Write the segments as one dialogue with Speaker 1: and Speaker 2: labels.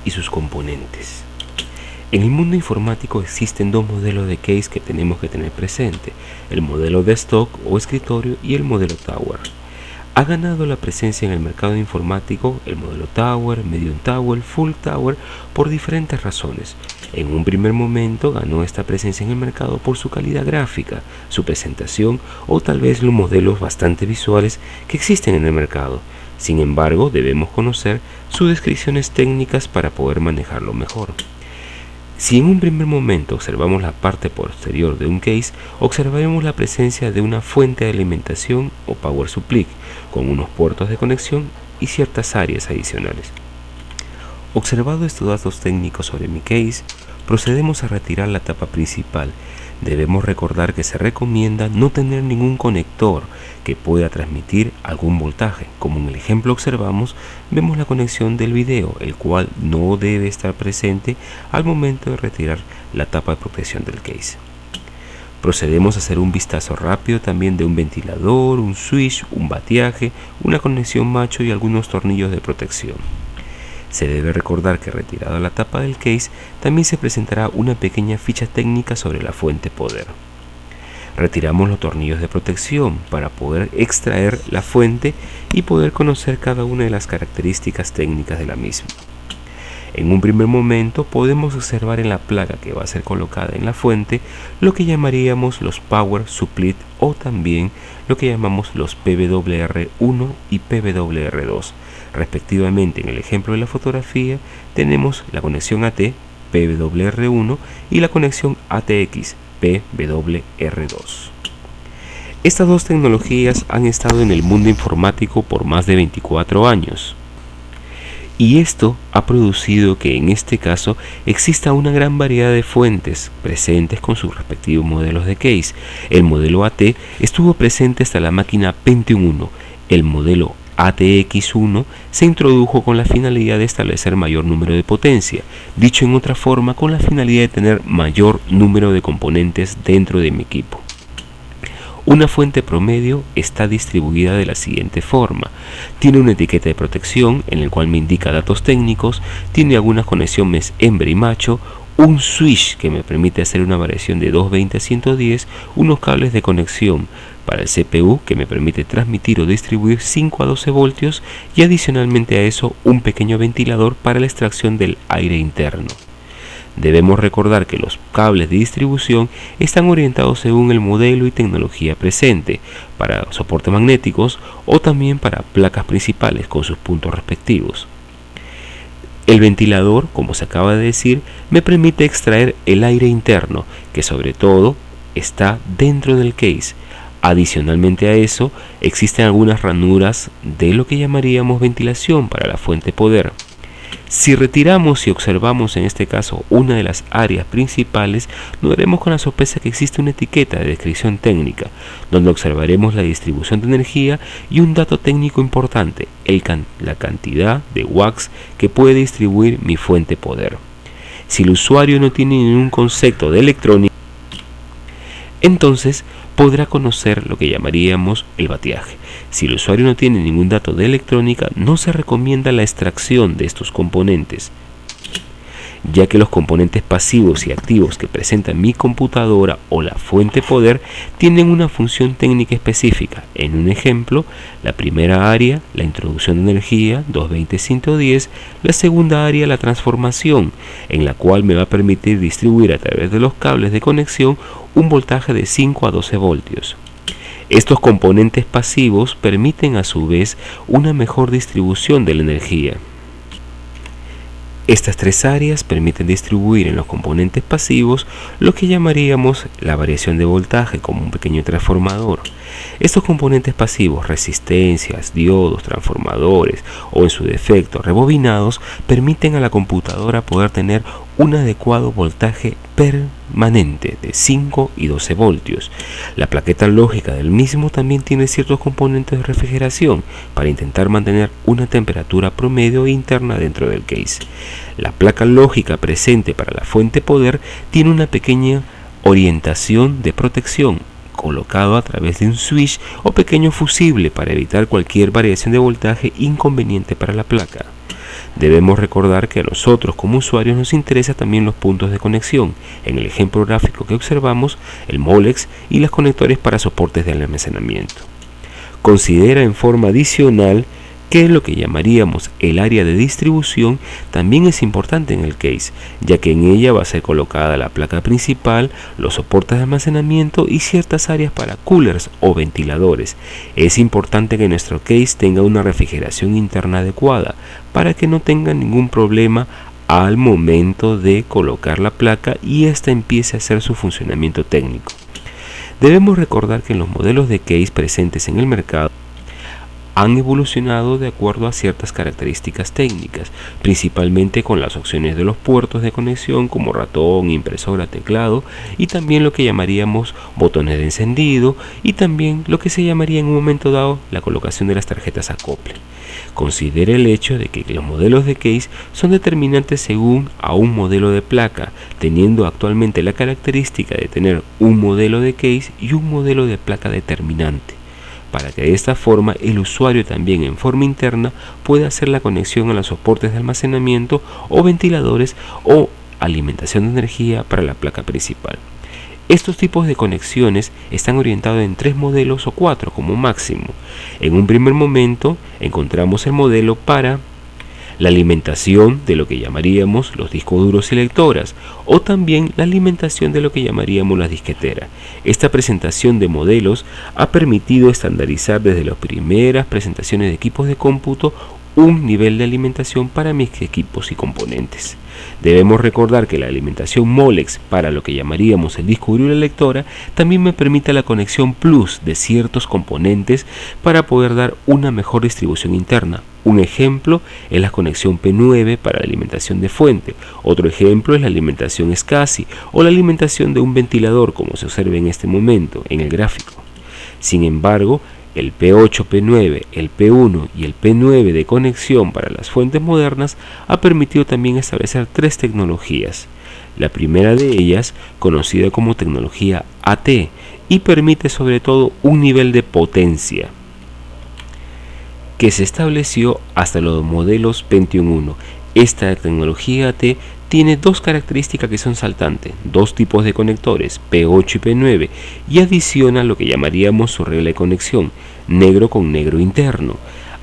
Speaker 1: y sus componentes. En el mundo informático existen dos modelos de case que tenemos que tener presente: el modelo desktop o escritorio y el modelo tower. Ha ganado la presencia en el mercado informático el modelo tower, medium tower, full tower por diferentes razones. En un primer momento ganó esta presencia en el mercado por su calidad gráfica, su presentación o tal vez los modelos bastante visuales que existen en el mercado. Sin embargo, debemos conocer sus descripciones técnicas para poder manejarlo mejor. Si en un primer momento observamos la parte posterior de un case, observaremos la presencia de una fuente de alimentación o power supply con unos puertos de conexión y ciertas áreas adicionales. Observado estos datos técnicos sobre mi case, procedemos a retirar la tapa principal. Debemos recordar que se recomienda no tener ningún conector que pueda transmitir algún voltaje. Como en el ejemplo observamos, vemos la conexión del video, el cual no debe estar presente al momento de retirar la tapa de protección del case. Procedemos a hacer un vistazo rápido también de un ventilador, un switch, un bateaje, una conexión macho y algunos tornillos de protección. Se debe recordar que retirada la tapa del case, también se presentará una pequeña ficha técnica sobre la fuente poder. Retiramos los tornillos de protección para poder extraer la fuente y poder conocer cada una de las características técnicas de la misma. En un primer momento podemos observar en la placa que va a ser colocada en la fuente lo que llamaríamos los power supply o también lo que llamamos los PWR1 y PWR2. Respectivamente, en el ejemplo de la fotografía tenemos la conexión AT PWR1 y la conexión ATX PWR2. Estas dos tecnologías han estado en el mundo informático por más de 24 años. Y esto ha producido que en este caso exista una gran variedad de fuentes presentes con sus respectivos modelos de case. El modelo AT estuvo presente hasta la máquina Pentium 1. El modelo ATX1 se introdujo con la finalidad de establecer mayor número de potencia, dicho en otra forma, con la finalidad de tener mayor número de componentes dentro de mi equipo. Una fuente promedio está distribuida de la siguiente forma: tiene una etiqueta de protección en el cual me indica datos técnicos, tiene algunas conexiones hembra y macho, un switch que me permite hacer una variación de 220 a 110, unos cables de conexión para el CPU que me permite transmitir o distribuir 5 a 12 voltios y adicionalmente a eso un pequeño ventilador para la extracción del aire interno. Debemos recordar que los cables de distribución están orientados según el modelo y tecnología presente, para soportes magnéticos o también para placas principales con sus puntos respectivos. El ventilador, como se acaba de decir, me permite extraer el aire interno, que sobre todo está dentro del case. Adicionalmente a eso, existen algunas ranuras de lo que llamaríamos ventilación para la fuente poder. Si retiramos y observamos en este caso una de las áreas principales, nos veremos con la sorpresa que existe una etiqueta de descripción técnica, donde observaremos la distribución de energía y un dato técnico importante, la cantidad de watts que puede distribuir mi fuente poder. Si el usuario no tiene ningún concepto de electrónica, entonces podrá conocer lo que llamaríamos el bateaje. Si el usuario no tiene ningún dato de electrónica, no se recomienda la extracción de estos componentes, ya que los componentes pasivos y activos que presenta mi computadora o la fuente poder tienen una función técnica específica. En un ejemplo, la primera área, la introducción de energía, 220-110, la segunda área, la transformación, en la cual me va a permitir distribuir a través de los cables de conexión un voltaje de 5 a 12 voltios. Estos componentes pasivos permiten a su vez una mejor distribución de la energía. Estas tres áreas permiten distribuir en los componentes pasivos lo que llamaríamos la variación de voltaje como un pequeño transformador. Estos componentes pasivos, resistencias, diodos, transformadores o en su defecto rebobinados, permiten a la computadora poder tener un adecuado voltaje permanente de 5 y 12 voltios. La plaqueta lógica del mismo también tiene ciertos componentes de refrigeración para intentar mantener una temperatura promedio interna dentro del case. La placa lógica presente para la fuente poder tiene una pequeña orientación de protección colocado a través de un switch o pequeño fusible para evitar cualquier variación de voltaje inconveniente para la placa. Debemos recordar que a nosotros como usuarios nos interesan también los puntos de conexión. En el ejemplo gráfico que observamos, el Molex y los conectores para soportes de almacenamiento. Considera en forma adicional que lo que llamaríamos el área de distribución también es importante en el case, ya que en ella va a ser colocada la placa principal, los soportes de almacenamiento y ciertas áreas para coolers o ventiladores. Es importante que nuestro case tenga una refrigeración interna adecuada para que no tenga ningún problema al momento de colocar la placa y ésta empiece a hacer su funcionamiento técnico. Debemos recordar que los modelos de case presentes en el mercado han evolucionado de acuerdo a ciertas características técnicas, principalmente con las opciones de los puertos de conexión como ratón, impresora, teclado, y también lo que llamaríamos botones de encendido, y también lo que se llamaría en un momento dado la colocación de las tarjetas acople. Considere el hecho de que los modelos de case son determinantes según a un modelo de placa, teniendo actualmente la característica de tener un modelo de case y un modelo de placa determinante, para que de esta forma el usuario también en forma interna pueda hacer la conexión a los soportes de almacenamiento o ventiladores o alimentación de energía para la placa principal. Estos tipos de conexiones están orientados en 3 modelos o 4 como máximo. En un primer momento encontramos el modelo para la alimentación de lo que llamaríamos los discos duros y lectoras, o también la alimentación de lo que llamaríamos la disquetera. Esta presentación de modelos ha permitido estandarizar desde las primeras presentaciones de equipos de cómputo un nivel de alimentación para mis equipos y componentes. Debemos recordar que la alimentación Molex para lo que llamaríamos el disco duro y la lectora también me permite la conexión plus de ciertos componentes para poder dar una mejor distribución interna. Un ejemplo es la conexión P9 para la alimentación de fuente, otro ejemplo es la alimentación SCSI o la alimentación de un ventilador, como se observa en este momento en el gráfico. Sin embargo, el P8, P9, el P1 y el P9 de conexión para las fuentes modernas ha permitido también establecer 3 tecnologías. La primera de ellas, conocida como tecnología AT, y permite sobre todo un nivel de potencia que se estableció hasta los modelos Pentium 1. Esta tecnología AT tiene 2 características que son saltantes, 2 tipos de conectores, P8 y P9, y adiciona lo que llamaríamos su regla de conexión, negro con negro interno.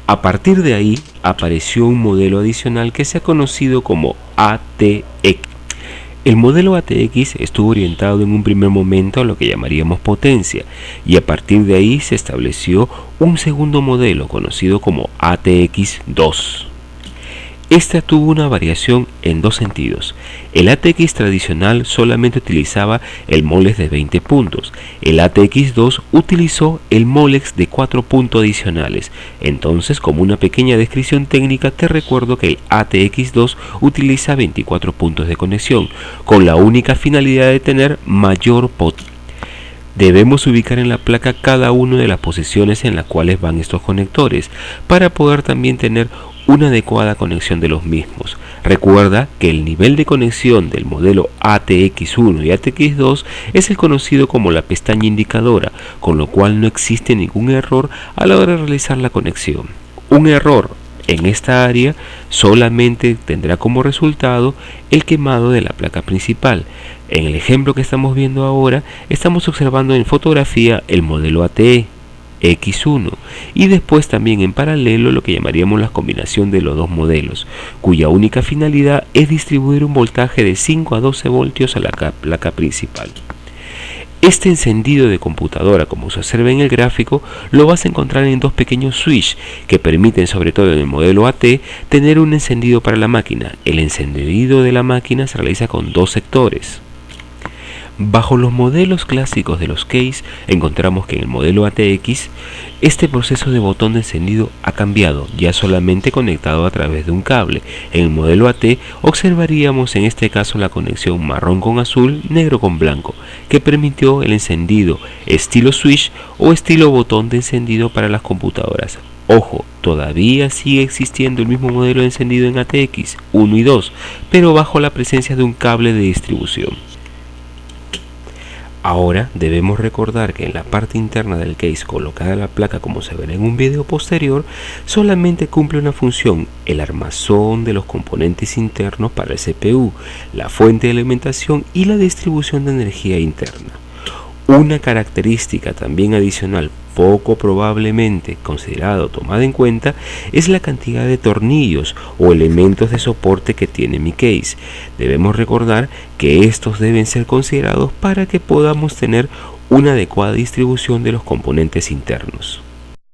Speaker 1: A partir de ahí apareció un modelo adicional que se ha conocido como ATX. El modelo ATX estuvo orientado en un primer momento a lo que llamaríamos potencia, y a partir de ahí se estableció un segundo modelo conocido como ATX2. Esta tuvo una variación en 2 sentidos. El ATX tradicional solamente utilizaba el Molex de 20 puntos. El ATX2 utilizó el Molex de 4 puntos adicionales. Entonces, como una pequeña descripción técnica, te recuerdo que el ATX2 utiliza 24 puntos de conexión, con la única finalidad de tener mayor potencia. Debemos ubicar en la placa cada una de las posiciones en las cuales van estos conectores, para poder también tener una adecuada conexión de los mismos. Recuerda que el nivel de conexión del modelo ATX1 y ATX2 es el conocido como la pestaña indicadora, con lo cual no existe ningún error a la hora de realizar la conexión. Un error en esta área solamente tendrá como resultado el quemado de la placa principal. En el ejemplo que estamos viendo ahora, estamos observando en fotografía el modelo ATE X1 y después también en paralelo lo que llamaríamos la combinación de los 2 modelos, cuya única finalidad es distribuir un voltaje de 5 a 12 voltios a la placa principal. Este encendido de computadora, como se observa en el gráfico, lo vas a encontrar en 2 pequeños switches que permiten, sobre todo en el modelo AT, tener un encendido para la máquina. El encendido de la máquina se realiza con 2 sectores. Bajo los modelos clásicos de los case, encontramos que en el modelo ATX, este proceso de botón de encendido ha cambiado, ya solamente conectado a través de un cable. En el modelo AT observaríamos en este caso la conexión marrón con azul, negro con blanco, que permitió el encendido estilo switch o estilo botón de encendido para las computadoras. Ojo, todavía sigue existiendo el mismo modelo de encendido en ATX 1 y 2, pero bajo la presencia de un cable de distribución. Ahora debemos recordar que en la parte interna del case colocada la placa, como se verá en un video posterior, solamente cumple una función: el armazón de los componentes internos para el CPU, la fuente de alimentación y la distribución de energía interna. Una característica también adicional, poco probablemente considerada o tomada en cuenta, es la cantidad de tornillos o elementos de soporte que tiene mi case. Debemos recordar que estos deben ser considerados para que podamos tener una adecuada distribución de los componentes internos.